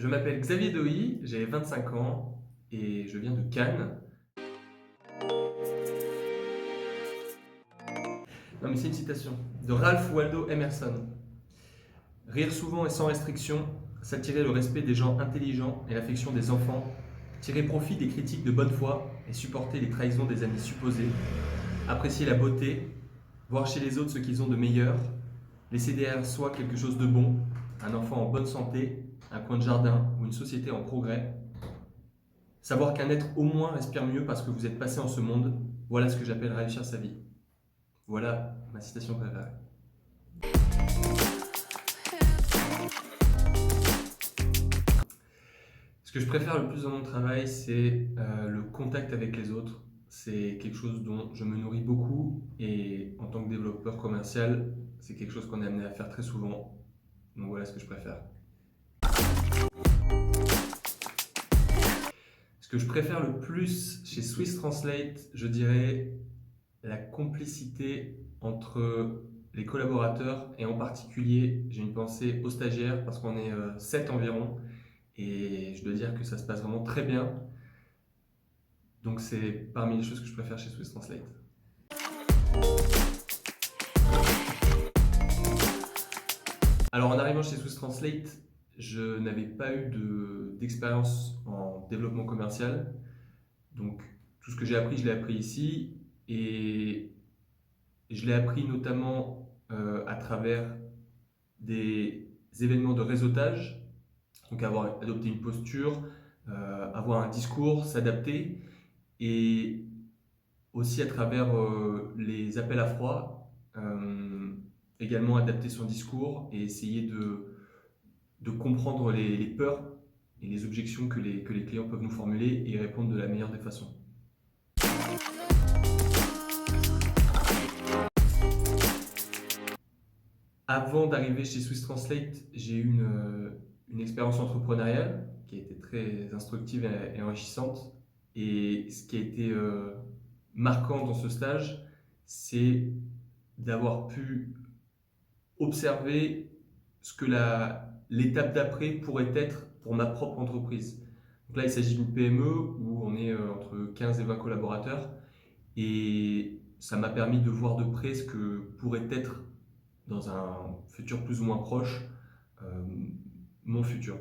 Je m'appelle Xavier Dohy, j'ai 25 ans et je viens de Cannes. Non mais c'est une citation de Ralph Waldo Emerson. Rire souvent et sans restriction, s'attirer le respect des gens intelligents et l'affection des enfants, tirer profit des critiques de bonne foi et supporter les trahisons des amis supposés, apprécier la beauté, voir chez les autres ce qu'ils ont de meilleur, laisser derrière soi quelque chose de bon, un enfant en bonne santé, un coin de jardin ou une société en progrès. Savoir qu'un être au moins respire mieux parce que vous êtes passé en ce monde, voilà ce que j'appelle réussir sa vie. Voilà ma citation préférée. Ce que je préfère le plus dans mon travail, c'est le contact avec les autres. C'est quelque chose dont je me nourris beaucoup et en tant que développeur commercial, c'est quelque chose qu'on est amené à faire très souvent. Donc voilà ce que je préfère. Ce que je préfère le plus chez Swiss Translate, je dirais la complicité entre les collaborateurs et en particulier, j'ai une pensée aux stagiaires parce qu'on est 7 environ et je dois dire que ça se passe vraiment très bien. Donc c'est parmi les choses que je préfère chez Swiss Translate. Alors en arrivant chez Swiss Translate, je n'avais pas eu d'expérience en développement commercial. Donc tout ce que j'ai appris, je l'ai appris ici et je l'ai appris notamment à travers des événements de réseautage, donc avoir adopté une posture, avoir un discours, s'adapter, et aussi à travers les appels à froid, également adapter son discours et essayer de comprendre les peurs et les objections que les clients peuvent nous formuler et y répondre de la meilleure des façons. Avant d'arriver chez Swiss Translate, j'ai eu une expérience entrepreneuriale qui a été très instructive et enrichissante. Et ce qui a été marquant dans ce stage, c'est d'avoir pu observer ce que l'étape d'après pourrait être pour ma propre entreprise. Donc là, il s'agit d'une PME où on est entre 15 et 20 collaborateurs. Et ça m'a permis de voir de près ce que pourrait être dans un futur plus ou moins proche, mon futur.